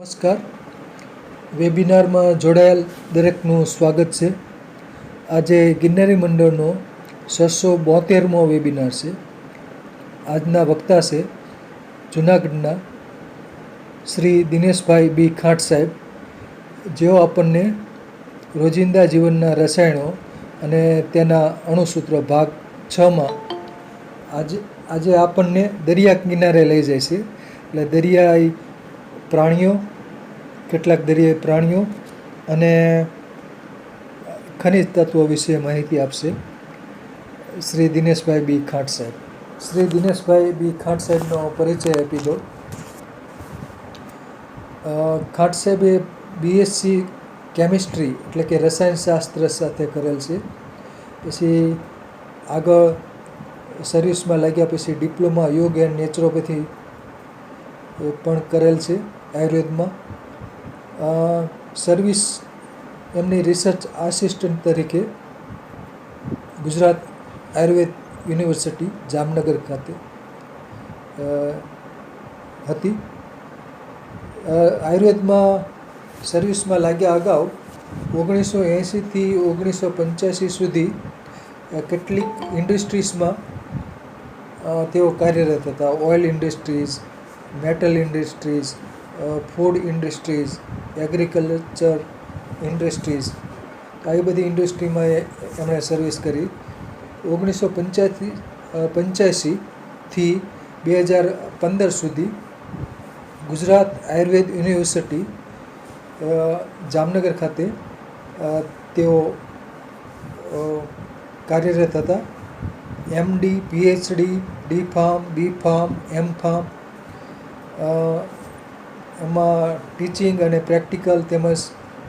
નમસ્કાર. વેબિનારમાં જોડાયેલ દરેકનું સ્વાગત છે. આજે ગિરનારી મંડળનો 672મો વેબિનાર છે. આજના વક્તા છે જૂનાગઢના શ્રી દિનેશભાઈ બી ખાંટ સાહેબ, જેઓ આપણને રોજિંદા જીવનના રસાયણો અને તેના અણુસૂત્રો ભાગ 6માં આજે આપણને દરિયા કિનારે લઈ જાય છે. એટલે દરિયાઈ પ્રાણીઓ, કેટલાક દરિયાઈ પ્રાણીઓ અને ખનિજ તત્વો વિશે માહિતી આપશે શ્રી દિનેશભાઈ બી ખાંટ સાહેબ. શ્રી દિનેશભાઈ બી ખાંટ સાહેબનો પરિચય આપી દો. ખાંટ સાહેબે બીએસસી કેમિસ્ટ્રી એટલે કે રસાયણશાસ્ત્ર સાથે કરેલ છે. પછી આગળ સર્વિસમાં લાગ્યા પછી ડિપ્લોમા યોગ એન્ડ નેચરોપેથી પણ કરેલ છે આયુર્વેદમાં. સર્વિસ એમની રિસર્ચ આસિસ્ટન્ટ તરીકે ગુજરાત આયુર્વેદ યુનિવર્સિટી જામનગર ખાતે હતી. આયુર્વેદમાં સર્વિસમાં લાગ્યા અગાઉ 1980થી 1985 સુધી કેટલીક ઇન્ડસ્ટ્રીઝમાં તેઓ કાર્યરત હતા. Oil industries, metal industries, food industries, agriculture industries, આવી બધી ઇન્ડસ્ટ્રીમાં એમણે સર્વિસ કરી. 1985થી 2015 સુધી ગુજરાત આયુર્વેદ યુનિવર્સિટી જામનગર ખાતે તેઓ કાર્યરત હતા. એમડી, પીએચડી, ડી ફાર્મ, બી ફાર્મ, એમ ફાર્મ, એમાં ટીચિંગ અને પ્રેક્ટિકલ તેમજ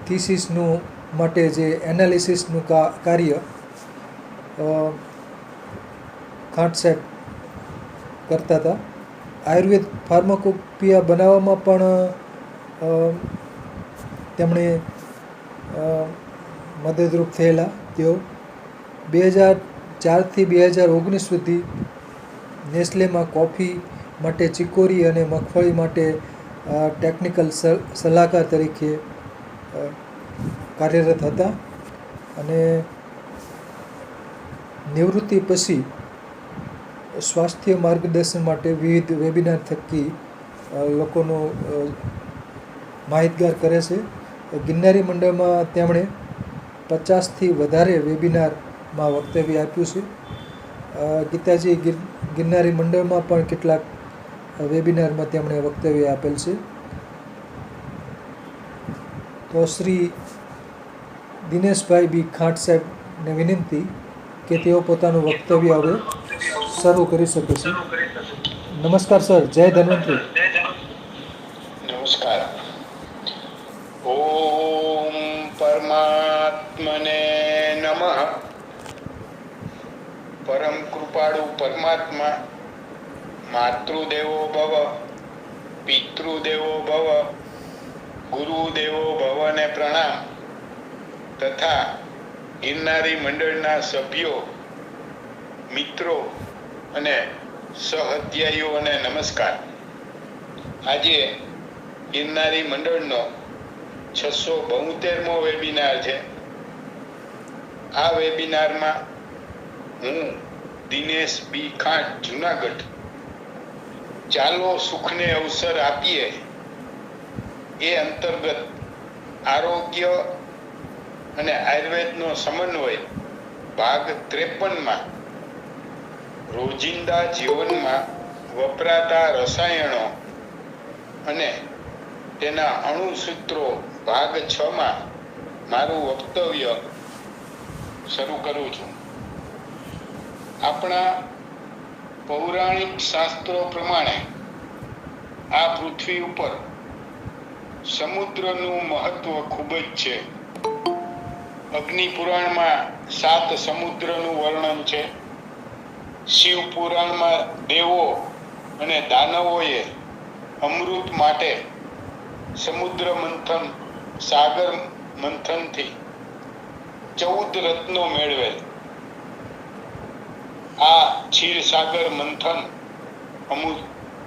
થીસીસનું માટે જે એનાલિસિસનું કાર્ય ખાંટ સાહેબ કરતા હતા. આયુર્વેદ ફાર્માકોપિયા બનાવવામાં પણ તેમણે મદદરૂપ થયેલા. તેઓ 2004થી 2019 સુધી નેસ્લેમાં કોફી માટે ચિકોરી અને મગફળી માટે ટેકનિકલ સલાહકાર તરીકે કાર્યરત હતા. અને નિવૃત્તિ પછી સ્વાસ્થ્ય માર્ગદર્શન માટે વિવિધ વેબિનાર થકી લોકોનો માહિતગાર કરે છે. ગિરનારી મંડળમાં તેમણે 50થી વધારે વેબિનારમાં વક્તવ્ય આપ્યું છે. ગીતાજી ગિરનારી મંડળમાં પણ કેટલાક વેબિનારમાં તેમણે વક્તવ્ય આપેલ છે. તો શ્રી દિનેશભાઈ બી ખાંટ સાહેબને વિનંતી કે તેઓ પોતાનું વક્તવ્ય હવે શરૂ કરી શકે છે. નમસ્કાર સર. જય ધન્વંતરી. નમસ્કાર. ઓમ પરમાત્મને નમઃ. પરમ કૃપાળુ પરમાત્મા, માતૃદેવો ભવ, પિતૃદેવો ભવ, ગુરુદેવો ભવને પ્રણામ. તથા ગિરનારી મંડળના સભ્યો, મિત્રો અને સહઅધ્યાયીઓને નમસ્કાર. આજે ગિરનારી મંડળનો 672મો વેબિનાર છે. આ વેબિનારમાં હું દિનેશ બી ખાંટ, જૂનાગઢ, ચાલો સુખને અવસર આપીએ એ અંતર્ગત આરોગ્ય અને આયુર્વેદનો સમન્વય ભાગ 53માં રોજિંદા જીવનમાં વપરાતા રસાયણો અને તેના અણુસૂત્રો ભાગ 6માં મારું વક્તવ્ય શરૂ કરું છું. આપણા પૌરાણિક શાસ્ત્રો પ્રમાણે આ પૃથ્વી ઉપર સમુદ્રનું મહત્વ ખૂબ જ છે. અગ્નિ પુરાણમાં 7 સમુદ્રનું વર્ણન છે. શિવ પુરાણમાં દેવો અને દાનવોએ અમૃત માટે સમુદ્ર મંથન, સાગર મંથનથી 14 રત્નો મેળવેલ. આ ક્ષીરસાગર મંથન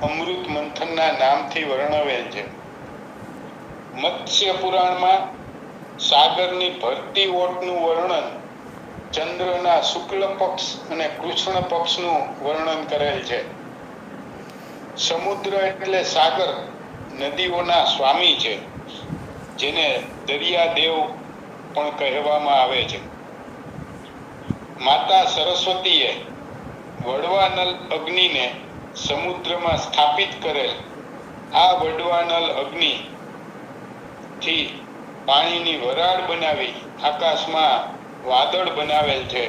અમૃત મંથનના નામથી વર્ણવેલ છે. મત્સ્ય પુરાણમાં સાગરની ભરતી ઓટનું વર્ણન, ચંદ્રના શુક્લ પક્ષ અને કૃષ્ણ પક્ષનું વર્ણન કરેલ છે. સમુદ્ર એટલે સાગર નદીઓના સ્વામી છે, જેને દરિયાદેવ પણ કહેવામાં આવે છે. માતા સરસ્વતીએ વડવાનલ અગ્નિને સમુદ્રમાં સ્થાપિત કરેલ. આ વડવાનલ અગ્નિ થી પાણીની વરાળ બનાવી આકાશમાં વાદળ બનાવેલ છે.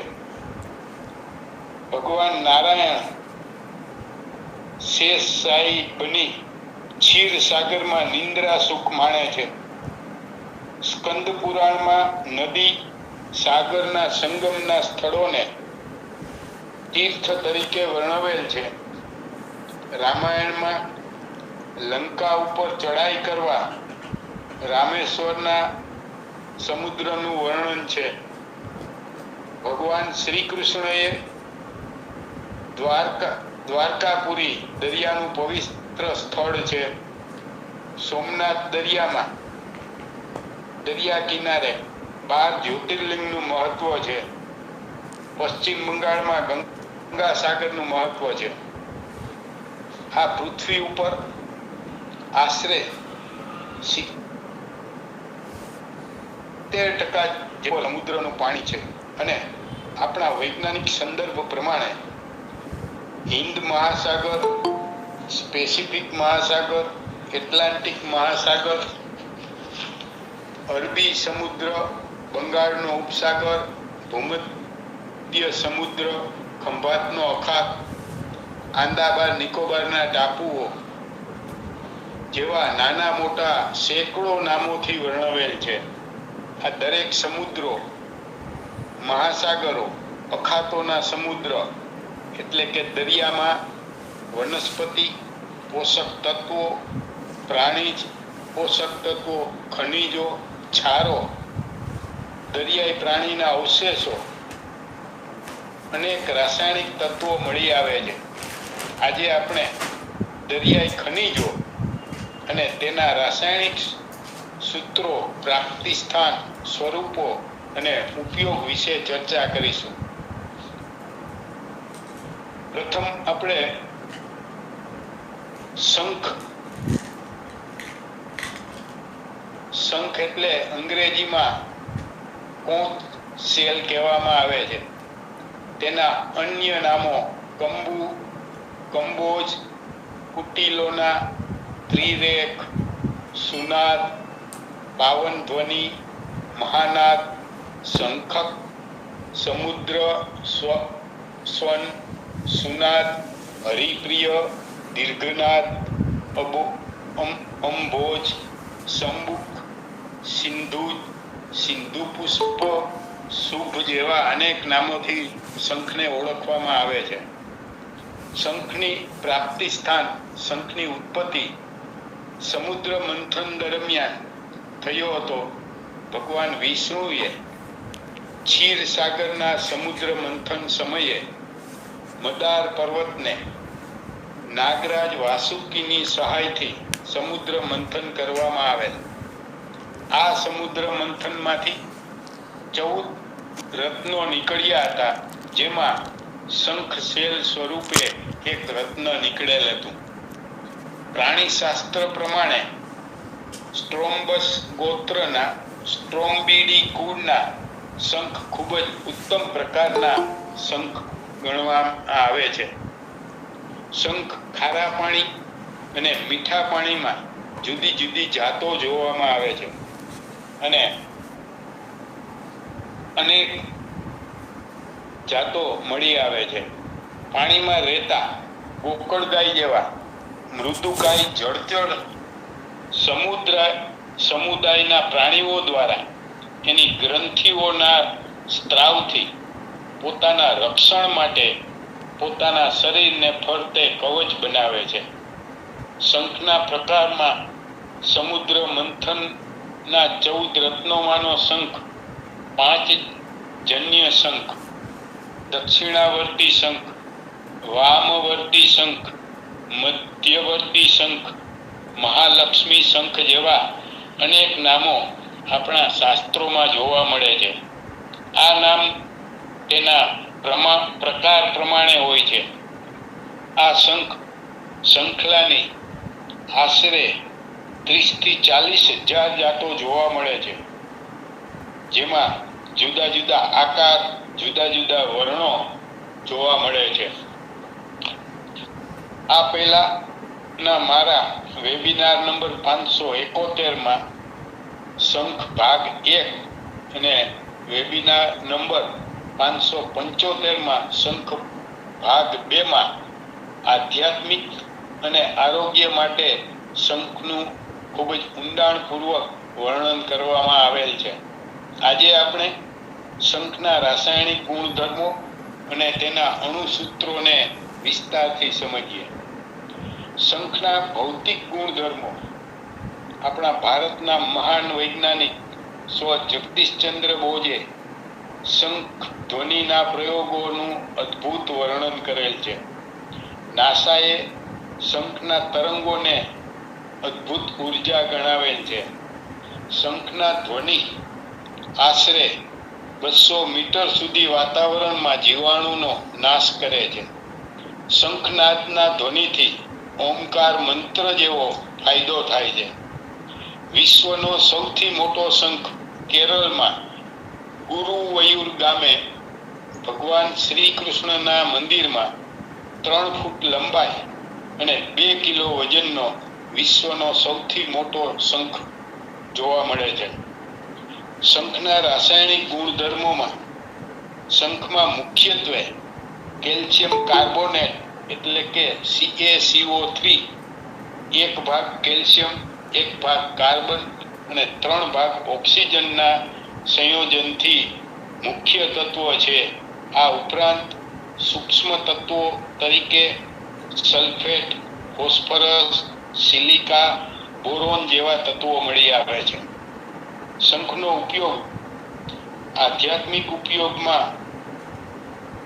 ભગવાન નારાયણ શેષશાહી બની ક્ષીર સાગરમાં નિંદ્રા સુખ માણે છે. સ્કંદ પુરાણમાં નદી સાગરના સંગમના સ્થળોને તીર્થ તરીકે વર્ણવેલ છે. રામાયણમાં લંકા ઉપર ચડાઈ કરવા રામેશ્વરના સમુદ્રનું વર્ણન છે. ભગવાન શ્રી કૃષ્ણએ દ્વારકાપુરી દરિયાનું પવિત્ર સ્થળ છે. સોમનાથ દરિયા કિનારે 12 જ્યોતિર્લિંગનું મહત્વ છે. પશ્ચિમ બંગાળમાં ગંગા સાગરનું મહત્વ છે. આ પૃથ્વી ઉપર આશરે 70% જેટલું સમુદ્રનું પાણી છે અને આપણા વૈજ્ઞાનિક સંદર્ભ પ્રમાણે હિન્દ મહાસાગર, પેસિફિક મહાસાગર, એટલાન્ટિક મહાસાગર, અરબી સમુદ્ર, બંગાળનો ઉપસાગર, ભૂમધ્ય સમુદ્ર, ખંભાતનો અખાત, આંદામાન નિકોબારના ટાપુઓ જેવા નાના મોટા સેંકડો નામોથી વર્ણવેલ છે. આ દરેક સમુદ્રો, મહાસાગરો, અખાતોના સમુદ્ર એટલે કે દરિયામાં વનસ્પતિ પોષક તત્વો, પ્રાણીજ પોષક તત્વો, ખનિજો, ક્ષારો, દરિયાઈ પ્રાણીના અવશેષો, અનેક રાસાયણિક તત્વો મળી આવે છે. આજે આપણે દરિયાઈ ખનિજો અને તેના રાસાયણિક સૂત્રો, પ્રાપ્તિ સ્થાન, સ્વરૂપો અને ઉપયોગ વિશે ચર્ચા કરીશું. પ્રથમ આપણે શંખ એટલે અંગ્રેજીમાં કોંચ સેલ કહેવામાં આવે છે. તેના અન્ય નામો કંબોજ, કુટિલોના, ત્રિરેખ, સુનાદ, પાવન ધ્વનિ, મહાનાદ, શંખક, સમુદ્ર સ્વન, સુનાદ, હરિપ્રિય, દીર્ઘનાદ, અંભોજ, શંભુક, સિંધુ પુષ્પ, શુભ જેવા અનેક નામોથી શંખને ઓળખવામાં આવે છે. શંખની પ્રાપ્તિ સ્થાન, શંખની ઉત્પત્તિ સમુદ્ર મંથન દરમિયાન થયો હતો. ભગવાન વિષ્ણુએ ક્ષીર સાગરના સમુદ્ર મંથન સમયે મદાર પર્વતને નાગરાજ વાસુકીની સહાયથી સમુદ્ર મંથન કરવામાં આવેલ. આ સમુદ્ર મંથનમાંથી 14 રત્નો નીકળ્યા હતા, જેમાં શંખ સેલ સ્વરૂપે એક રત્ન નીકળેલ હતું. પ્રાણીશાસ્ત્ર પ્રમાણે સ્ટ્રોમ્બસ ગોત્રના સ્ટ્રોમ્બીડી કુળના શંખ ખૂબ જ ઉત્તમ પ્રકારના શંખ ગણવામાં આવે છે. શંખ ખારા પાણી અને મીઠા પાણીમાં જુદી જુદી જાતો જોવામાં આવે છે અને અનેક જાતો મળી આવે છે. પાણીમાં રહેતા ગોકળગાય જેવા મૃદુકાય જળચર સમુદાયના પ્રાણીઓ દ્વારા એની ગ્રંથિઓના સ્ત્રાવથી પોતાના રક્ષણ માટે પોતાના શરીરને ફરતે કવચ બનાવે છે. શંખના પ્રકારમાં સમુદ્ર મંથનના 14 રત્નોમાંનો શંખ 5 જન્ય શંખ, દક્ષિણાવર્તી શંખ, વામવર્તી શંખ, મધ્યવર્તી શંખ, મહાલક્ષ્મી શંખ જેવા અનેક નામો આપણા શાસ્ત્રોમાં જોવા મળે છે. આ નામ તેના પ્રકાર પ્રમાણે હોય છે. આ શંખલાની આશરે 30 થી 40 હજાર જાતો જોવા મળે છે, જેમાં જુદા જુદા આકાર, જુદા જુદા વર્ણો જોવા મળે છે. આ પહેલાના મારા વેબિનાર નંબર 571માં શંખ ભાગ 1 અને વેબિનાર નંબર 575માં શંખ ભાગ 2માં આધ્યાત્મિક અને આરોગ્ય માટે શંખનું ખૂબ જ ઊંડાણપૂર્વક વર્ણન કરવામાં આવેલ છે. આજે આપણે શંખના રાસાયણિક ગુણધર્મો અને તેના અણુસૂત્રોને વિસ્તારથી સમજીએ. શંખના ભૌતિક ગુણધર્મો. આપણા ભારતના મહાન વૈજ્ઞાનિક સ્વ જગદીશચંદ્ર બોઝે શંખ ધ્વનિના પ્રયોગોનું અદ્ભુત વર્ણન કરેલ છે. નાસાએ શંખના તરંગોને અદ્ભુત ઉર્જા ગણાવેલ છે. શંખના ધ્વનિ આશરે 200 મીટર સુધી વાતાવરણમાં જીવાણુનો નાશ કરે છે. શંખનાદના ધ્વનિથી ઓમકાર મંત્ર જેવો ફાયદો થાય છે. વિશ્વનો સૌથી મોટો શંખ કેરળમાં ગુરુવયુર ગામે ભગવાન શ્રી કૃષ્ણના મંદિરમાં 3 ફૂટ લંબાઈ અને 2 કિલો વજનનો વિશ્વનો સૌથી મોટો શંખ જોવા મળે છે. શંખના રાસાયણિક ગુણધર્મોમાં શંખમાં મુખ્યત્વે કેલ્શિયમ કાર્બોનેટ એટલે કે CaCO3, 1 ભાગ કેલ્શિયમ, 1 ભાગ કાર્બન અને 3 ભાગ ઓક્સિજનના સંયોજનથી મુખ્ય તત્વો છે. આ ઉપરાંત સૂક્ષ્મ તત્વો તરીકે સલ્ફેટ, ફોસ્ફરસ, સિલિકા, બોરોન જેવા તત્વો મળી આવે છે. શંખનો ઉપયોગ આધ્યાત્મિક ઉપયોગમાં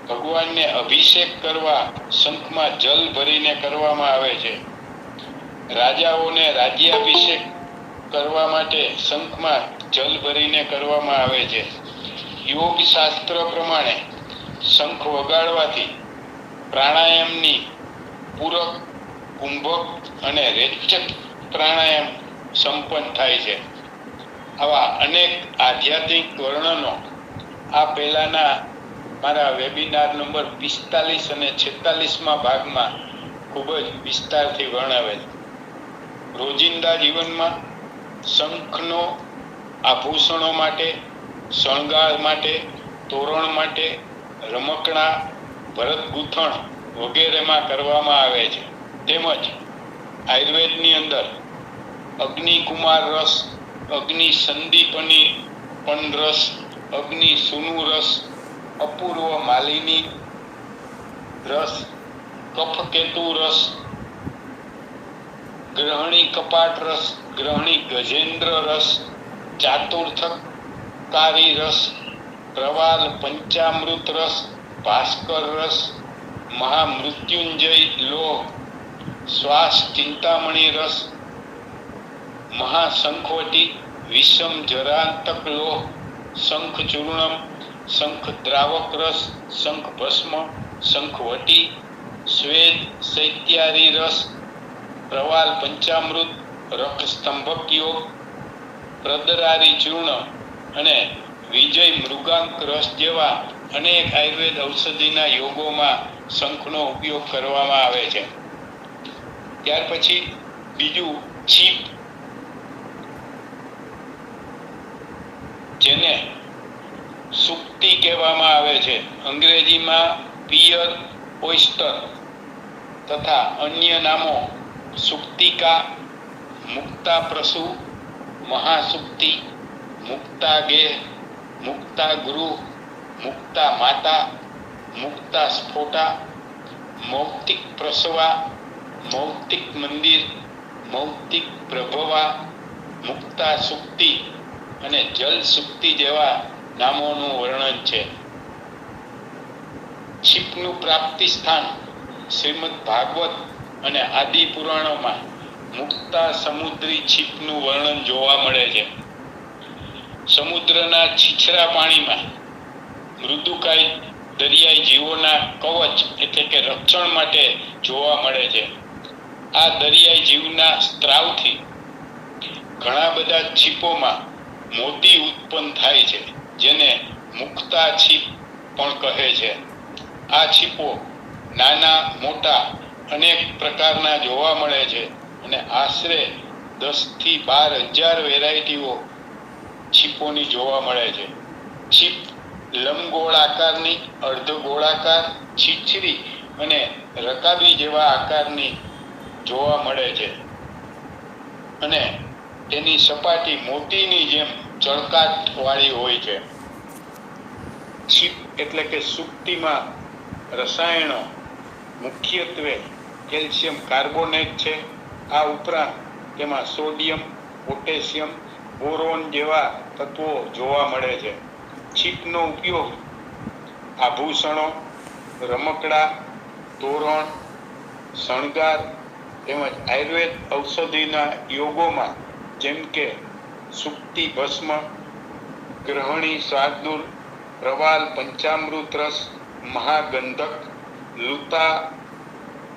ભગવાનને અભિષેક કરવા શંખમાં જલ ભરીને કરવામાં આવે છે. રાજાઓને રાજ્યાભિષેક કરવા માટે શંખમાં જલ ભરીને કરવામાં આવે છે. યોગ શાસ્ત્ર પ્રમાણે શંખ વગાડવાથી પ્રાણાયામની પૂરક, કુંભક અને રેચક પ્રાણાયામ સંપન્ન થાય છે. આવા અનેક આધ્યાત્મિક વર્ણનો આ પહેલાના મારા વેબિનાર નંબર 45 અને 46માં ભાગમાં ખૂબ જ વિસ્તારથી વર્ણવેલ. રોજિંદા જીવનમાં શંખનો આભૂષણો માટે, શણગાર માટે, તોરણ માટે, રમકડા, ભરતગૂંથણ વગેરેમાં કરવામાં આવે છે. તેમજ આયુર્વેદની અંદર અગ્નિકુમાર રસ, અગ્નિ સંદીપની પણ રસ, અગ્નિ સુનુ રસ, અપૂર્વ માલિની રસ, કફકેતુ રસ, ગ્રહણી કપાટ રસ, ગ્રહણી ગજેન્દ્ર રસ, ચાતુર્થકારી રસ, પ્રવાલ પંચામૃત રસ, ભાસ્કર રસ, મહામૃત્યુંજય લોહ, શ્વાસ ચિંતામણી રસ, મહાશંખવટી, વિષમ જરાંતક લોહ, શંખ ચૂર્ણમ, શંખ દ્રાવક રસ, શંખ ભસ્મ, શંખવટી, સ્વેદ શૈત્યારી રસ, પ્રવાલ પંચામૃત, રખ સ્તંભક યોગ, પ્રદરારી ચૂર્ણ અને વિજય મૃગાંક રસ જેવા અનેક આયુર્વેદ ઔષધિના યોગોમાં શંખનો ઉપયોગ કરવામાં આવે છે. ત્યાર પછી બીજું છીપ, જેને સુક્તિ કહેવામાં આવે છે. અંગ્રેજીમાં પિયર ઓયસ્ટર તથા અન્ય નામો સુક્તિકા, મુક્તા પ્રસુ, મહાસુક્તિ, મુક્તા ગેહ, મુક્તા ગૃહ, મુક્તા માતા, મુક્તા સ્ફોટા, મૌક્તિક પ્રસવા, મૌક્તિક મંદિર, મૌક્તિક પ્રભવા, મુક્તા સુક્તિ અને જલ સુક્તિ જેવા નામોનું વર્ણન છે. છીપનું પ્રાપ્તિ સ્થાન શ્રીમદ ભાગવત અને આદિ પુરાણોમાં મુક્તા સમુદ્રી છીપનું વર્ણન જોવા મળે છે. સમુદ્રના છીછરા પાણીમાં મૃદુકાય દરિયાઈ જીવોના કવચ એટલે કે રક્ષણ માટે જોવા મળે છે. આ દરિયાઈ જીવના સ્ત્રાવથી ઘણા બધા છીપોમાં મોતી ઉત્પન્ન થાય છે, જેને મુક્તા છીપ પણ કહે છે. આ છીપો નાના મોટા અનેક પ્રકારના જોવા મળે છે અને આશરે 10 થી 12,000 વેરાયટીઓ છીપોની જોવા મળે છે. છીપ લંબગોળાકારની, અર્ધગોળાકાર, છીછરી અને રકાબી જેવા આકારની જોવા મળે છે અને તેની સપાટી મોતીની જેમ ચળકાટ વાળી હોય છે. છીપ એટલે કે સુક્તિમાં રસાયણો મુખ્યત્વે કેલ્શિયમ કાર્બોનેટ છે. આ ઉપરાંત તેમાં સોડિયમ, પોટેશિયમ, બોરોન જેવા તત્વો જોવા મળે છે. છીપનો ઉપયોગ આભૂષણો, રમકડા, તોરણ, શણગાર તેમજ આયુર્વેદ ઔષધિના યોગોમાં જેમ કે સુક્તિ ભસ્મ, ગ્રહણી શાર્દૂલ, પ્રવાલ પંચામૃત રસ, મહાગંધક, લુતા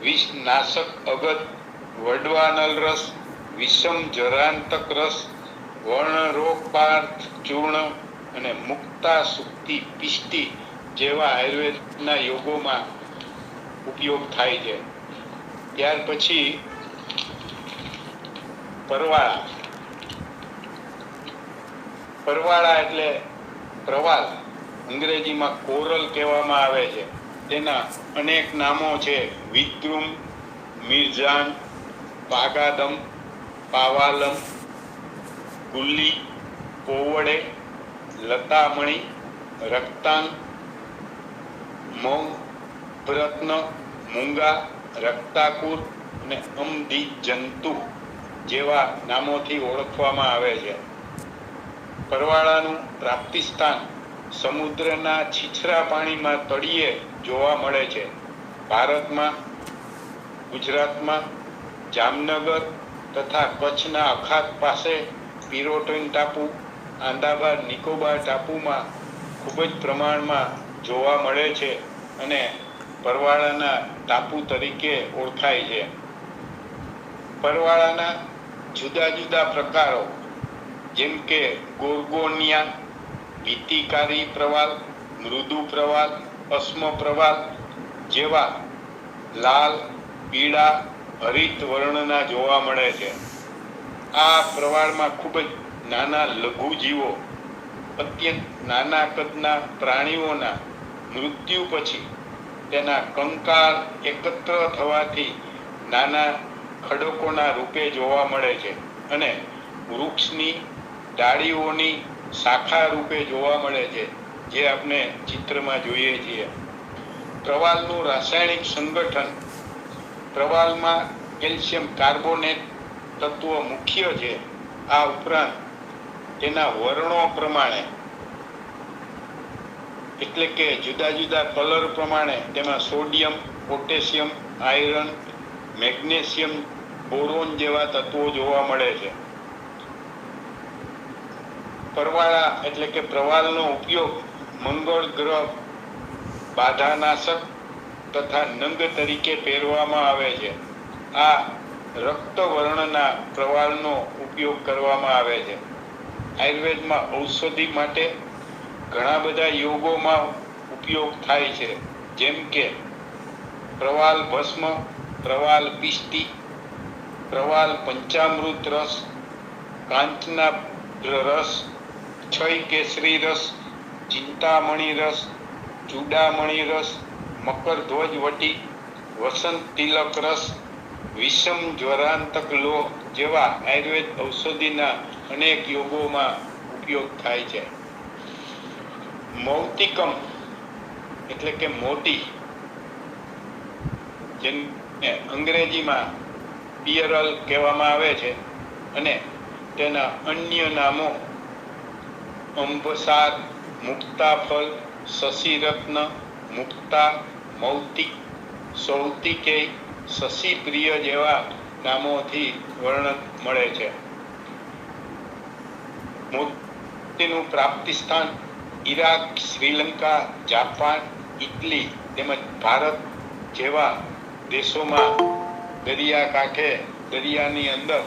વિષનાશક અગત, વડવાનલ રસ, વિષમ જરાંતક રસ, વર્ણરોગપાર્થ ચૂર્ણ અને મુક્તા સુક્તિ પિષ્ટી જેવા આયુર્વેદના યોગોમાં ઉપયોગ થાય છે. ત્યાર પછી પરવાળા. પરવાળા એટલે પ્રવાલ, અંગ્રેજીમાં કોરલ કહેવામાં આવે છે. તેના અનેક નામો છે: વિદ્રુમ, મિર્જાન, પાગાદમ, પાવાલમ, ગુલ્લી, પોવડે, લતામણી, રક્તાંગ, મૌ, રત્ન, મૂંગા, રક્તાકુર અને અમધી જંતુ જેવા નામોથી ઓળખવામાં આવે છે. પરવાળાનું પ્રાપ્તિ સ્થાન સમુદ્રના છીછરા પાણીમાં તળિયે જોવા મળે છે. ભારતમાં, ગુજરાતમાં, જામનગર તથા કચ્છના અખાત પાસે પિરોટન ટાપુ, આંદામાન નિકોબાર ટાપુમાં ખૂબ જ પ્રમાણમાં જોવા મળે છે અને પરવાળાના ટાપુ તરીકે ઓળખાય છે. પરવાળાના જુદા જુદા પ્રકારો જેમ કે ગોર્ગોનિયા, ભીતિકારી પ્રવાલ, મૃદુ પ્રવાલ, અશ્મ પ્રવાલ જેવા લાલ, પીળા, હરિત વર્ણના જોવા મળે છે. આ પ્રવાળમાં ખૂબ જ નાના લઘુ જીવો, અત્યંત નાના કદના પ્રાણીઓના મૃત્યુ પછી તેના કંકાળ એકત્ર થવાથી નાના ખડકોના રૂપે જોવા મળે છે અને વૃક્ષની ડાળીઓની શાખા રૂપે જોવા મળે છે, જે આપણે ચિત્રમાં જોઈએ છીએ. પ્રવાલનું રાસાયણિક સંગઠન. પ્રવાલમાં કેલ્શિયમ કાર્બોનેટ તત્વ મુખ્ય છે. આ ઉપરાંત તેના વર્ણો પ્રમાણે એટલે કે જુદા જુદા કલર પ્રમાણે તેમાં sodium, potassium, iron, magnesium, boron જેવા તત્વો જોવા મળે છે. પરવાળા એટલે કે પ્રવાલનો ઉપયોગ મંગળ ગ્રહ બાધાનાશક તથા નંગ તરીકે પહેરવામાં આવે છે. આ રક્તવર્ણના પ્રવાલનો ઉપયોગ કરવામાં આવે છે. આયુર્વેદમાં ઔષધિ માટે ઘણા બધા યોગોમાં ઉપયોગ થાય છે, જેમ કે પ્રવાલ ભસ્મ, પ્રવાલ પિષ્ટી, પ્રવાલ પંચામૃત રસ, કાંચના રસ, છય કેસરી રસ, ચિંતામણી રસ, ચૂડામણી રસ, મકરધ્વજ વટી, વસંત તિલક રસ, વિષમ જ્વરાંતક લોહ જેવા આયુર્વેદ ઔષધિના અનેક યોગોમાં ઉપયોગ થાય છે. મૌતિકમ એટલે કે મોતી, જેને અંગ્રેજીમાં પિયરલ કહેવામાં આવે છે અને તેના અન્ય નામો અંબસાર, મુક્તાફલ, શશિરત્ન, મુક્તા, મૌતિક, સૌતિકેય, શશિપ્રિય જેવા નામોથી વર્ણન મળે છે. મોતીનું પ્રાપ્તિ સ્થાન ઈરાક, શ્રીલંકા, જાપાન, ઇટલી તેમજ ભારત જેવા દેશોમાં દરિયાકાંઠે દરિયાની અંદર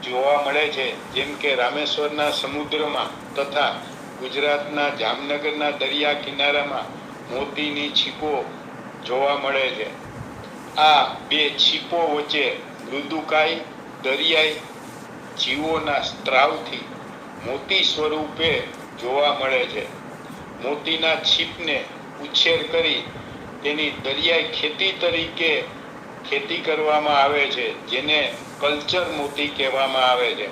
જોવા મળે છે, જેમ કે રામેશ્વરના સમુદ્રમાં તથા ગુજરાતના જામનગરના દરિયા કિનારામાં મોતીની છીપો જોવા મળે છે. આ બે છીપો વચ્ચે મૃદુકાય દરિયાઈ જીવોના સ્ત્રાવથી મોતી સ્વરૂપે જોવા મળે છે. મોતીના છીપને ઉછેર કરી તેની દરિયાઈ ખેતી તરીકે ખેતી કરવામાં આવે છે, જેને કલ્ચર મોતી કહેવામાં આવે છે.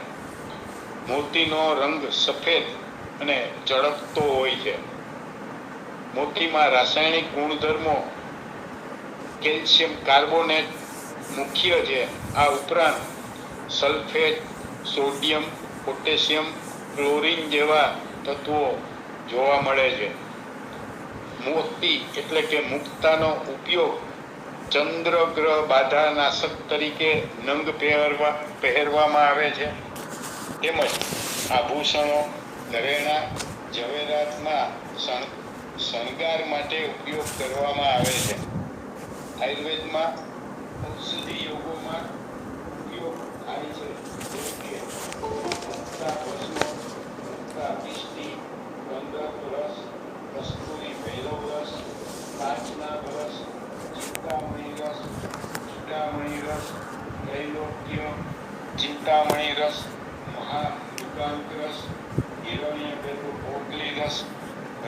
મોતીનો રંગ સફેદ અને ચળકતો હોય છે. મોતીમાં રાસાયણિક ગુણધર્મો કેલ્શિયમ કાર્બોનેટ મુખ્ય છે. આ ઉપરાંત સલ્ફેટ, સોડિયમ, પોટેશિયમ, ક્લોરીન જેવા તત્વો જોવા મળે છે. મોતી એટલે કે મુક્તાનો ઉપયોગ ચંદ્રગ્રહ બાધાનાશક તરીકે નંગ પહેરવામાં આવે છે. તેમજ આભૂષણો, ઘરેણાં, ઝવેરાતના શણગાર માટે ઉપયોગ કરવામાં આવે છે. આયુર્વેદમાં ઔષધિ યોગોમાં ઉપયોગ થાય છે, જેમ કે મુક્તા ભસ્મ, મુક્તા પિષ્ટી, ગંધક રસ, કસ્તુરી ભૈરવ રસ, કાચના રસ, ચિંતામણી રસ, ચિંતામણી રસ, ત્રૈલોક્ય, ચિંતામણી રસ, મહામૃગાંક રસ, હિરણ્યકેતુ પોટલી રસ,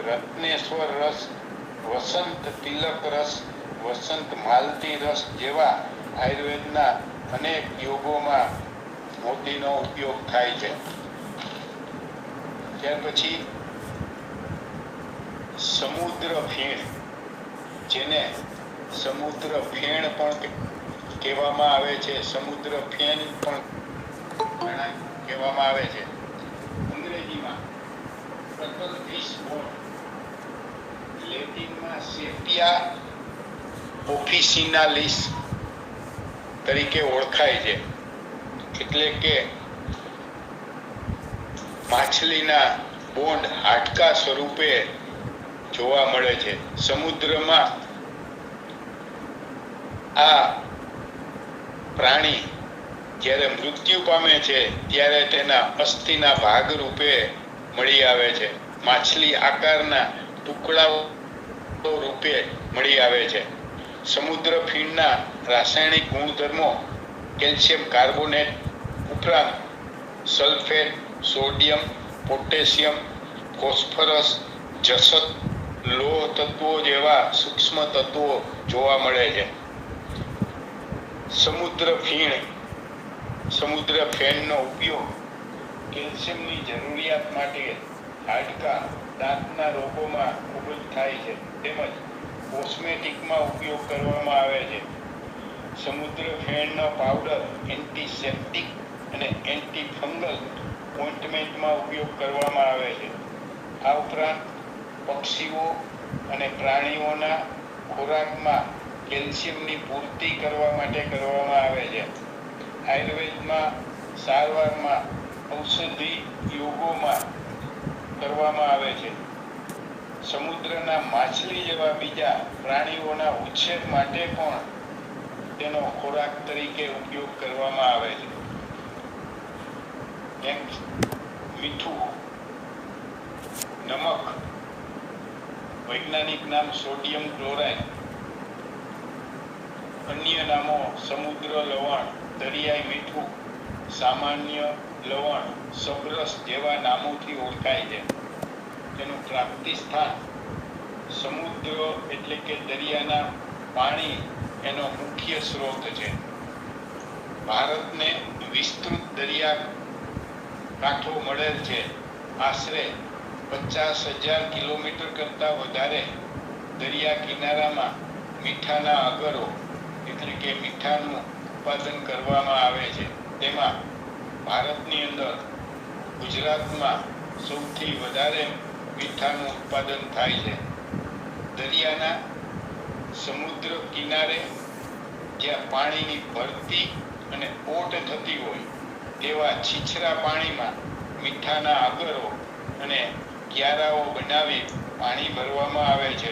રત્નેશ્વર રસ, વસંત તિલક રસ, વસંત માલતી રસ જેવા આયુર્વેદના અનેક યોગોમાં મોતીનો ઉપયોગ થાય છે. ત્યાર પછી સમુદ્ર ફેણ, જેને સમુદ્ર ફેણ પણ કહેવામાં આવે છે, સમુદ્ર ફેન પણ કહેવામાં આવે છે. અંગ્રેજીમાં કટલ ફિશ બોન, લેટિનમાં સેપિયા ઓફિસિનાલિસ તરીકે ઓળખાય છે, એટલે કે માછલીના બોન્ડ હાડકા સ્વરૂપે જોવા મળે છે. સમુદ્રમાં આ પ્રાણી જ્યારે મૃત્યુ પામે છે ત્યારે તેના અસ્થિના ભાગ રૂપે મળી આવે છે. માછલી આકારના ટુકડાઓ રૂપે મળી આવે છે. સમુદ્ર ફીણના રાસાયણિક ગુણધર્મો કેલ્શિયમ કાર્બોનેટ ઉપરાંત સલ્ફેટ, સોડિયમ, પોટેશિયમ, ફોસ્ફરસ, જસત, લોહ તત્વો જેવા સૂક્ષ્મ તત્વો જોવા મળે છે. સમુદ્ર ફેણનો ઉપયોગ કેલ્શિયમની જરૂરિયાત માટે હાડકા, દાંતના રોગોમાં ખૂબ જ થાય છે. તેમજ કોસ્મેટિકમાં ઉપયોગ કરવામાં આવે છે. સમુદ્ર ફેણનો પાવડર એન્ટિસેપ્ટિક અને એન્ટીફંગલ ઓઇન્ટમેન્ટમાં ઉપયોગ કરવામાં આવે છે. આ ઉપરાંત પક્ષીઓ અને પ્રાણીઓના ખોરાકમાં કેલ્શિયમની પૂર્તિ કરવા માટે કરવામાં આવે છે. આયુર્વેદમાં સારવારમાં ઔષધિ યોગોમાં કરવામાં આવે છે. સમુદ્રના માછલી જેવા બીજા પ્રાણીઓના ઉછેર માટે પણ તેનો ખોરાક તરીકે ઉપયોગ કરવામાં આવે છે. મીઠું, નમક, વૈજ્ઞાનિક નામ સોડિયમ ક્લોરાઇડ, અન્ય નામો સમુદ્ર લવણ, દરિયાઈ મીઠું, સામાન્ય લવણ, સબરસ જેવા નામોથી ઓળખાય છે. તેનું પ્રાપ્તિ સ્થાન સમુદ્ર એટલે કે દરિયાના પાણી એનો મુખ્ય સ્ત્રોત છે. ભારતને વિસ્તૃત દરિયા કાંઠો મળેલ છે. આશરે 50,000 કિલોમીટર કરતા વધારે દરિયા કિનારામાં મીઠાના અગરો એટલે કે મીઠાનું ઉત્પાદન કરવામાં આવે છે. તેમાં ભારતની અંદર ગુજરાતમાં સૌથી વધારે મીઠાનું ઉત્પાદન થાય છે. દરિયાના સમુદ્ર કિનારે જ્યાં પાણીની ભરતી અને ઓટ થતી હોય તેવા છીછરા પાણીમાં મીઠાના આગરો અને ક્યારાઓ બનાવી પાણી ભરવામાં આવે છે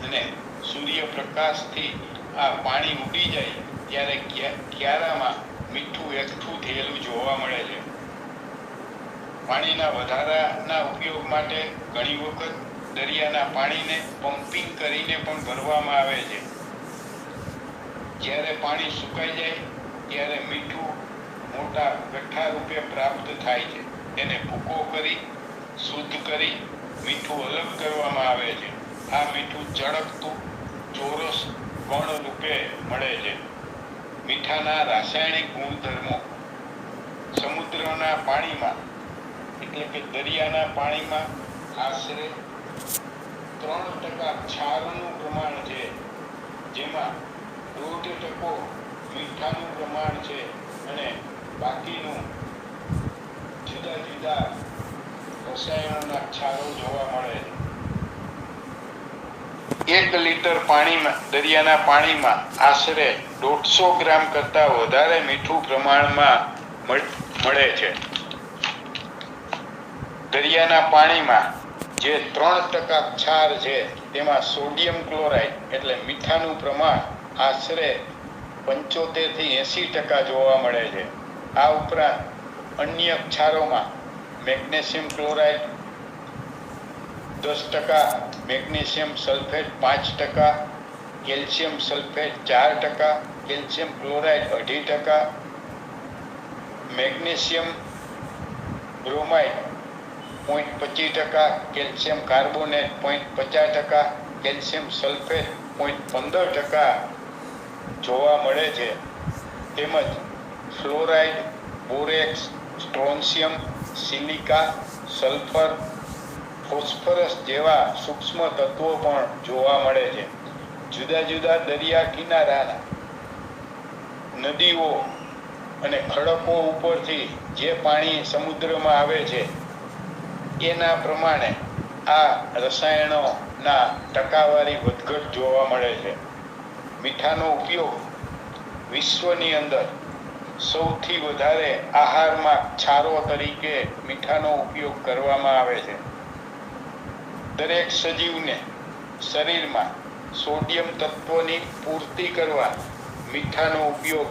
અને સૂર્યપ્રકાશથી આ પાણી ઉડી જાય ત્યારે ક્યારામાં મીઠું એકઠું થયેલું જોવા મળે છે. પાણીના વધારાના ઉપયોગ માટે ઘણી વખત દરિયાના પાણીને પમ્પિંગ કરીને પણ ભરવામાં આવે છે. જ્યારે પાણી સુકાઈ જાય ત્યારે મીઠું મોટા ગઠ્ઠા રૂપે પ્રાપ્ત થાય છે. તેને ભૂકો કરી શુદ્ધ કરી મીઠું અલગ કરવામાં આવે છે. આ મીઠું ચળકતું ચોરસ કણ રૂપે મળે છે. મીઠાના રાસાયણિક ગુણધર્મો. સમુદ્રના પાણીમાં એટલે કે દરિયાના પાણીમાં આશરે 3% ક્ષારનું પ્રમાણ છે, જેમાં 1.5% મીઠાનું પ્રમાણ છે અને બાકીનું જુદા જુદા રસાયણોના ક્ષારો જોવા મળે છે. 1 લીટર પાણીમાં દરિયાના પાણીમાં આશરે 150 ગ્રામ કરતા વધારે મીઠું પ્રમાણમાં મળે છે. દરિયાના પાણીમાં જે 3% ક્ષાર છે તેમાં સોડિયમ ક્લોરાઇડ એટલે મીઠાનું પ્રમાણ આશરે 75 થી 80% જોવા મળે છે. આ ઉપરાંત અન્ય ક્ષારોમાં magnesium chloride 10%, magnesium sulphate 5%, calcium sulphate 4%, calcium chloride 2.5%, magnesium bromide 0.25%, calcium carbonate 0.50%, calcium sulphate 0.15% જોવા મળે છે. તેમજ fluoride, borax, strontium, silica, sulphur, phosphorus જેવા સૂક્ષ્મ તત્વો પણ જોવા મળે છે. જુદા જુદા દરિયા કિનારાના નદીઓ અને ખડકો ઉપરથી જે પાણી સમુદ્રમાં આવે છે એના પ્રમાણે આ રસાયણોના ટકાવારી વધઘટ જોવા મળે છે. મીઠાનો ઉપયોગ વિશ્વની અંદર સૌથી વધારે આહારમાં ક્ષારો તરીકે મીઠાનો ઉપયોગ કરવામાં આવે છે. દરેક સજીવને શરીરમાં સોડિયમ તત્વની પૂર્તિ કરવા મીઠાનો ઉપયોગ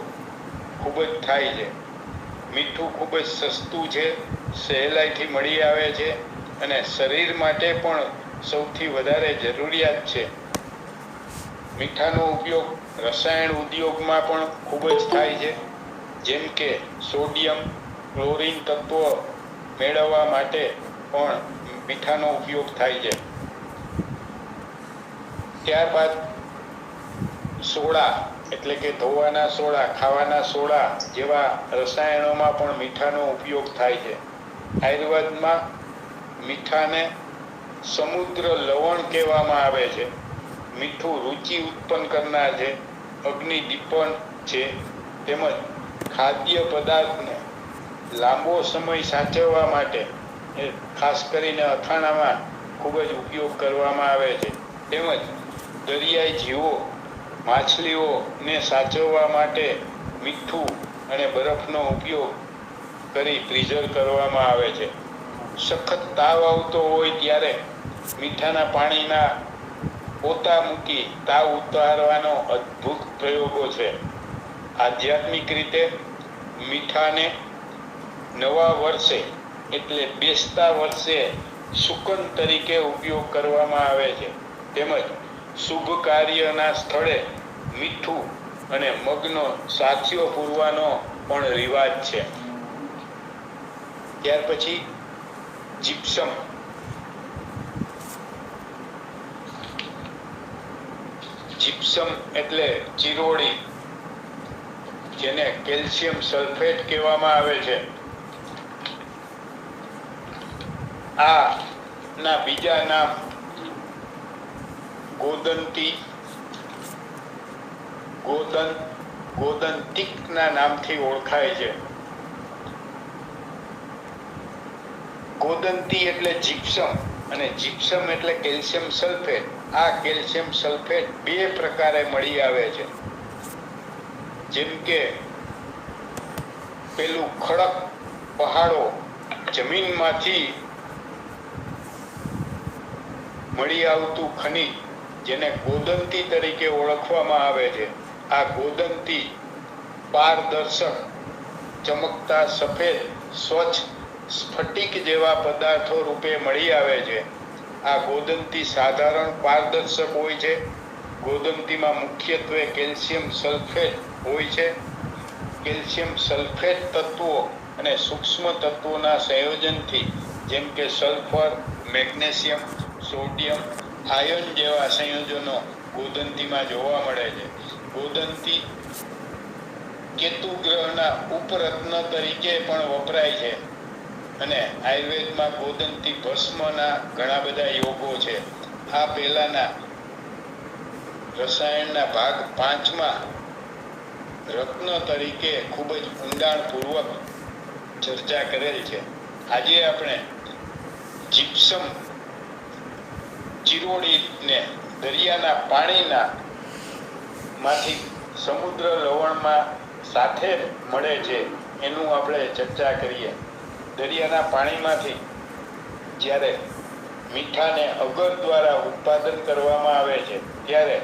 ખૂબ જ થાય છે. મીઠું ખૂબ જ સસ્તું છે, સહેલાઈથી મળી આવે છે અને શરીર માટે પણ સૌથી વધારે જરૂરિયાત છે. મીઠાનો ઉપયોગ રસાયણ ઉદ્યોગમાં પણ ખૂબ જ થાય છે, જેમ કે સોડિયમ ક્લોરીન તત્વો મેળવવા માટે પણ મીઠાનો ઉપયોગ થાય છે. ત્યારબાદ સોડા એટલે કે ધોવાના સોડા, ખાવાના સોડા જેવા રસાયણોમાં પણ મીઠાનો ઉપયોગ થાય છે. આયુર્વેદમાં મીઠાને સમુદ્ર લવણ કહેવામાં આવે છે. મીઠું રુચિ ઉત્પન્ન કરનાર છે, અગ્નિદીપન છે, તેમજ ખાદ્ય પદાર્થને લાંબો સમય સાચવવા માટે ખાસ કરીને અથાણામાં ખૂબ જ ઉપયોગ કરવામાં આવે છે. તેમજ દરિયાઈ જીવો, માછલીઓને સાચવવા માટે મીઠું અને બરફનો ઉપયોગ કરી પ્રિઝર્વ કરવામાં આવે છે. સખત તાવ આવતો હોય ત્યારે મીઠાના પાણીના પોતા મૂકી તાવ ઉતારવાનો અદ્ભુત પ્રયોગો છે. આધ્યાત્મિક રીતે મીઠાને નવા વર્ષે એટલે બેસતા વર્ષે શુકન તરીકે ઉપયોગ કરવામાં આવે છે. તેમજ શુભ કાર્યના સ્થળે મીઠું અને મગનો સાથિયો પૂરવાનો પણ રિવાજ છે. ત્યાર પછી જીપ્સમ. જીપ્સમ એટલે ચિરોડી, જેને કેલ્શિયમ સલ્ફેટ કહેવામાં આવે છે. આ ના બીજા નામ ગોદંતિક ના નામથી ઓળખાય છે. ગોદંતી એટલે જીપ્સમ અને જીપ્સમ એટલે કેલ્શિયમ સલ્ફેટ. આ કેલ્શિયમ સલ્ફેટ બે પ્રકારે મળી આવે છે, જેમ કે પેલું ખડક પહાડો જમીનમાંથી મળી આવતું ખનિજ જેને ગોદંતી તરીકે ઓળખવામાં આવે છે. આ ગોદંતી પારદર્શક ચમકતા સફેદ સ્વચ્છ સ્ફટિક જેવા પદાર્થો રૂપે મળી આવે છે. આ ગોદંતી સાધારણ પારદર્શક હોય છે. ગોદંતીમાં મુખ્યત્વે કેલ્શિયમ સલ્ફેટ હોય છે. કેલ્શિયમ સલ્ફેટ તત્વો અને સૂક્ષ્મ તત્વોના સંયોજનથી જેમ કે સલ્ફર, મેગ્નેશિયમ, સોડિયમ, આયર્ન જેવા સંયોજનો ગોદંતીમાં જોવા મળે છે. ગોદંતી કેતુ ગ્રહના ઉપરત્ન તરીકે પણ વપરાય છે અને આયુર્વેદમાં ગોદંતી ભસ્મના ઘણા બધા યોગો છે. આ પહેલાના રસાયણના ભાગ 5માં રત્ન તરીકે ખૂબ જ ઊંડાણપૂર્વક ચર્ચા કરેલ છે. આજે આપણે જીપ્સમ ચિરોડીને દરિયાના પાણીના માંથી સમુદ્ર લવણમાં સાથે મળે છે એનું આપણે ચર્ચા કરીએ. દરિયાના પાણીમાંથી જ્યારે મીઠાને અગર દ્વારા ઉત્પાદન કરવામાં આવે છે ત્યારે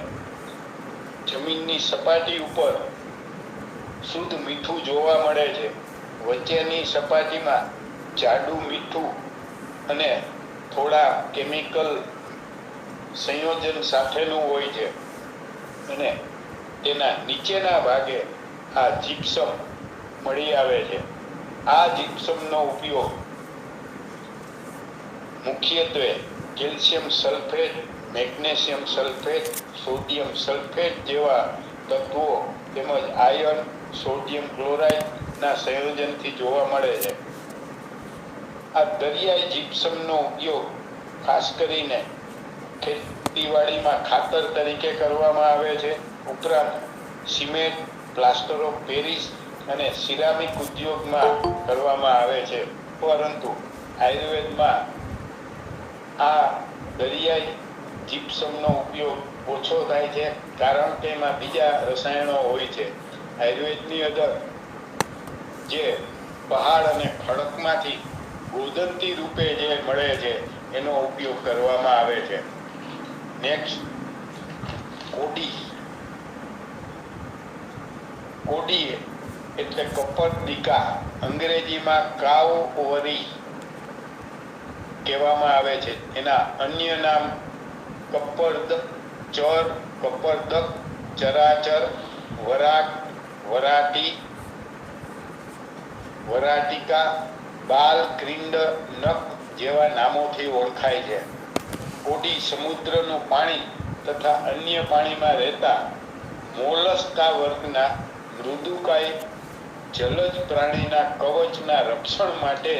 જમીનની સપાટી ઉપર શુદ્ધ મીઠું જોવા મળે છે. વચ્ચેની સપાટીમાં જાડું મીઠું અને થોડા કેમિકલ સંયોજન સાથેનું હોય છે અને તેના નીચેના ભાગે આ જીપ્સમ મળી આવે છે. આ જીપ્સમનો ઉપયોગ મુખ્યત્વે calcium sulphate, magnesium sulphate, sodium sulphate જેવા તત્વો તેમજ આયર્ન, સોડિયમ ક્લોરાઇડ ના સંયોજનથી જોવા મળે છે. આ દરિયાઈ જીપ્સમનો ઉપયોગ ખાસ કરીને ખેતીવાડીમાં ખાતર તરીકે કરવામાં આવે છે. ઉપરાંત સિમેન્ટ, પ્લાસ્ટર ઓફ પેરિસ અને સિરામિક ઉદ્યોગમાં કરવામાં આવે છે. પરંતુ આયુર્વેદમાં આ દરિયાઈ જીપ્સમનો ઉપયોગ ઓછો થાય છે કારણ કે એમાં બીજા રસાયણો હોય છે. આયુર્વેદની અંદર જે પહાડ અને ખડકમાંથી ગોદંતી રૂપે જે મળે છે એનો ઉપયોગ કરવામાં આવે છે. નેક્સ્ટ, કોડી. કોડી એટલે કપરદિકા, અંગ્રેજીમાં કાવવરી કહેવામાં આવે છે. એના અન્ય નામ કપરદક, ચર, કપરદક, ચરાચર, વરાક, વરાટી, વરાટિકા, બાલ, ક્રિંડ, નક જેવા નામોથી ઓળખાય છે. કોડી સમુદ્રનું પાણી તથા અન્ય પાણીમાં રહેતા મોલસ્કા વર્ગના મૃદુકાય જલજ પ્રાણીના કવચના રક્ષણ માટે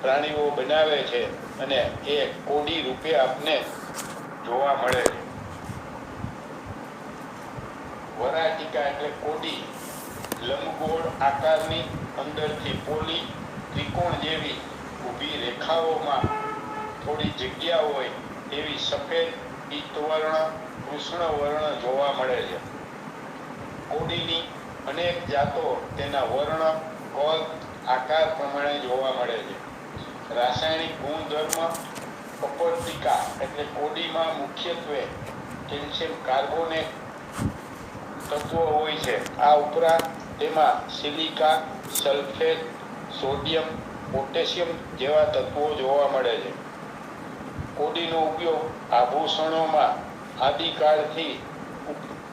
પ્રાણીઓ બનાવે છે અને એ કોડી રૂપે આપને જોવા મળે છે. વરાટિકા એટલે કોડી લંબગોળ આકારની, અંદરથી પોલી ત્રિકોણ જેવી ઊભી રેખાઓમાં થોડી જગ્યા હોય એવી સફેદ, પીતવર્ણ, કૃષ્ણ વર્ણ જોવા મળે છે. કોડીની અનેક જાતો તેના વર્ણ, કદ, આકાર પ્રમાણે જોવા મળે છે. રાસાયણિક ગુણધર્મ. કપરદિકા એટલે કોડીમાં મુખ્યત્વે કેલ્શિયમ કાર્બોનેટ તત્વો હોય છે. આ ઉપરાંત તેમાં સિલિકા, સલ્ફેટ, સોડિયમ, પોટેશિયમ જેવા તત્વો જોવા મળે છે. કોડીનો ઉપયોગ આભૂષણોમાં આદિકાળથી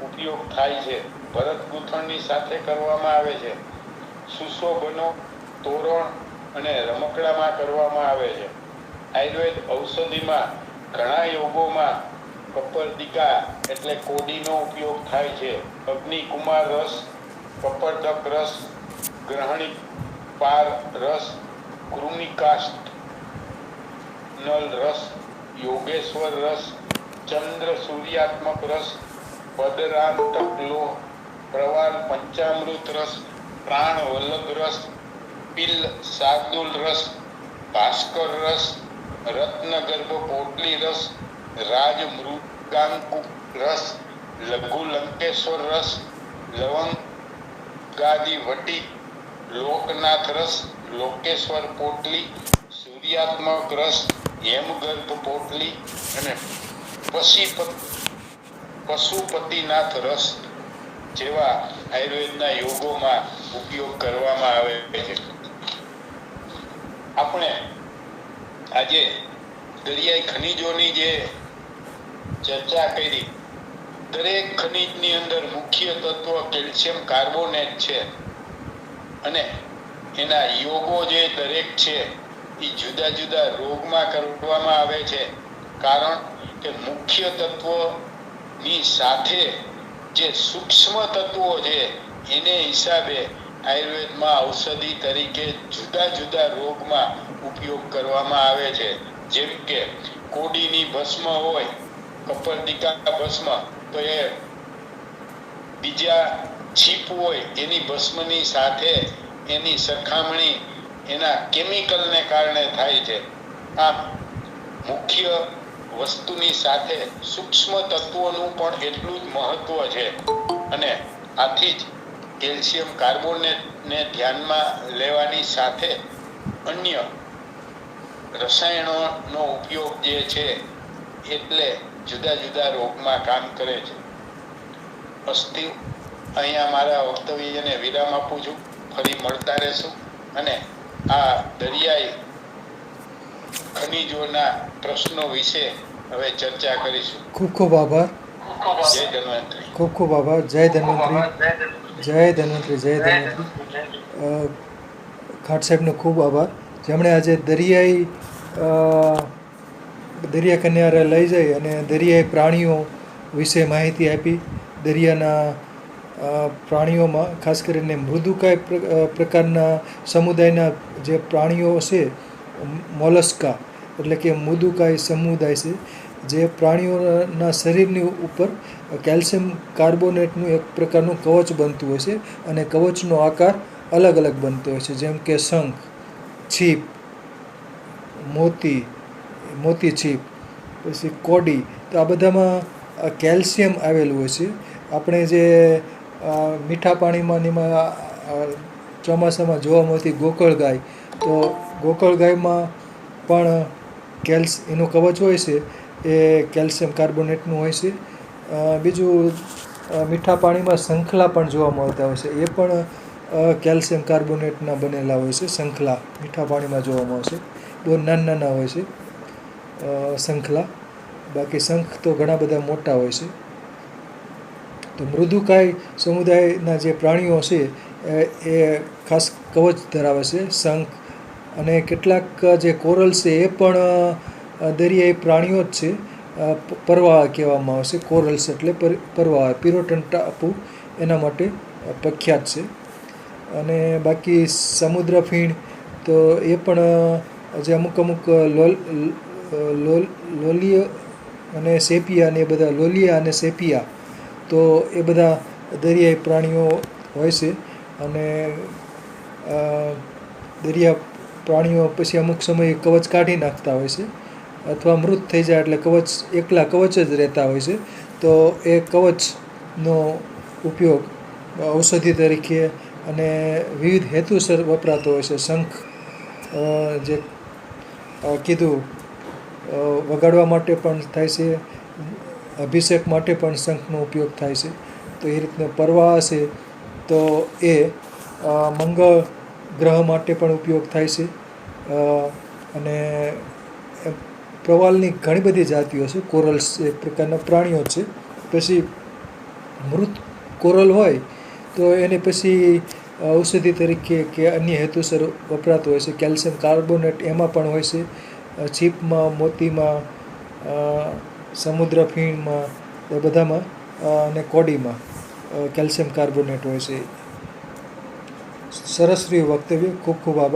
ઉપયોગ થાય છે. ભરત ગૂંથણની સાથે કરવામાં આવે છે. સુશોભનો, તોરણ અને રમકડામાં કરવામાં આવે છે. આયુર્વેદ ઔષધિમાં ઘણા યોગોમાં કપરદિકા એટલે કોડીનો ઉપયોગ થાય છે. અગ્નિકુમાર રસ, કપરદક રસ, ગ્રહણી પાર રસ, કૃમિકાષ્ટ નલ રસ, યોગેશ્વર રસ, ચંદ્ર સૂર્યાત્મક રસ, પદરાંતક લોહ, પ્રવાલ પંચામૃત રસ, પ્રાણ વલ્લભ રસ, પિલ શાર્દુલ રસ, ભાસ્કર રસ, રત્નગર્ભ પોટલી રસ, રાજ મૃગાંકુ રસ, લઘુ લંકેશ્વર રસ, લવંગ ગાદી વટી લોકનાથ રસ, લોકેશ્વર પોટલી, સૂર્યાત્મક રસ, હેમગર્ભ પોટલી અને પશુપતિનાથ રસ જેવા આયુર્વેદના યોગોમાં ઉપયોગ કરવામાં આવે છે. આપણે આજે દરિયાઈ ખનિજોની જે ચર્ચા કરી, દરેક ખનિજની અંદર મુખ્ય તત્વ કેલ્શિયમ કાર્બોનેટ છે અને એના યોગો જે દરેક છે એ જુદા જુદા રોગમાં કરવામાં આવે છે. કારણ કે મુખ્ય તત્વની સાથે જે સૂક્ષ્મ તત્વો છે એને હિસાબે આયુર્વેદમાં ઔષધિ તરીકે જુદા જુદા રોગમાં ઉપયોગ કરવામાં આવે છે. જેમ કે કોડીની ભસ્મ હોય, કપરદિકા ભસ્મ, તો એ બીજા છીપ હોય એની ભસ્મની સાથે એની સરખામણી એના કેમિકલને કારણે થાય છે. આમ મુખ્ય વસ્તુની સાથે સૂક્ષ્મ તત્વોનું પણ એટલું જ મહત્વ છે અને આથી જ કેલ્શિયમ કાર્બોનેટને ધ્યાનમાં લેવાની સાથે અન્ય રસાયણોનો ઉપયોગ જે છે એટલે જુદા જુદા રોગમાં કામ કરે છે. અસ્તુ અહીંયા મારા વક્તવ્યને વિરામ આપું છું. ફરી મળતા રહેશું અને આ દરિયાઈ ખનિજોના પ્રશ્નો વિશે હવે ચર્ચા કરીશું. ખૂબ ખૂબ આભાર. જય ધન્વંતરી. ખૂબ ખૂબ આભાર. જય ધન્વંતરી. જય ધન્વંતરી. જય ધન્વંતરી. ખાટ સાહેબનો ખૂબ આભાર, જેમણે આજે દરિયા કિનારે લઈ જઈ અને દરિયાઈ પ્રાણીઓ વિશે માહિતી આપી. દરિયાના પ્રાણીઓમાં ખાસ કરીને મૃદુકાય પ્રકારના સમુદાયના જે પ્રાણીઓ છે, મોલસ્કા એટલે કે મૃદુકાય સમુદાય છે, જે પ્રાણીઓના શરીરની ઉપર કેલ્શિયમ કાર્બોનેટનું એક પ્રકારનું કવચ બનતું હોય છે અને કવચનો આકાર અલગ અલગ બનતો હોય છે. જેમ કે શંખ, છીપ, મોતી છીપ, પછી કોડી, તો આ બધામાં કેલ્શિયમ આવેલું હોય છે. આપણે જે મીઠા પાણીમાં એમાં ચોમાસામાં જોવા મળતી ગોકળ ગાય, તો ગોકળ ગાયમાં પણ એનું કવચ હોય છે એ કેલ્શિયમ કાર્બોનેટનું હોય છે. બીજું મીઠા પાણીમાં શંખલા પણ જોવા મળતા હોય છે, એ પણ કેલ્શિયમ કાર્બોનેટના બનેલા હોય છે. શંખલા મીઠા પાણીમાં જોવા મળશે, બહુ નાના નાના હોય છે શંખલા. બાકી શંખ તો ઘણા બધા મોટા હોય છે. તો મૃદુકાય સમુદાયના જે પ્રાણીઓ છે એ ખાસ કવચ ધરાવે છે, શંખ. અને કેટલાક જે કોરલ છે એ પણ દરિયાઈ પ્રાણીઓ જ છે. પરવાળા કહેવામાં આવે છે. કોરલ્સ એટલે પરવાળા. પિરોટન ટાપુ એના માટે પ્રખ્યાત છે. અને બાકી સમુદ્ર ફીણ તો એ પણ જે અમુક લોલિયો અને સેપિયા ને એ બધા, લોલિયા અને સેપિયા, તો એ બધા દરિયાઈ પ્રાણીઓ હોય છે. અને દરિયા પ્રાણીઓ પછી અમુક સમયે કવચ કાઢી નાખતા હોય છે અથવા મૃત થઈ જાય એટલે એકલા કવચ જ રહેતા હોય છે. તો એ કવચનો ઉપયોગ ઔષધિ તરીકે અને વિવિધ હેતુસર વપરાતો હોય છે. શંખ જે કીધું વગાડવા માટે પણ થાય છે, અભિષેક માટે પણ શંખનો ઉપયોગ થાય છે. તો એ રીતના પરવા છે તો એ મંગળ ગ્રહ માટે પણ ઉપયોગ થાય છે. અને પ્રવાલની ઘણી બધી જાતિઓ છે. કોરલ્સ એક પ્રકારના પ્રાણીઓ છે. પછી મૃત કોરલ હોય તો એને પછી ઔષધિ તરીકે કે અન્ય હેતુસર વપરાતો હોય છે. કેલ્શિયમ કાર્બોનેટ એમાં પણ હોય છે. છીપમાં, મોતીમાં, સમુદ્ર ફીણમાં, એ બધામાં અને કોડીમાં કેલ્શિયમ કાર્બોનેટ હોય છે. સરસ રહ્યું વક્તવ્ય. ખૂબ ખૂબ આભાર.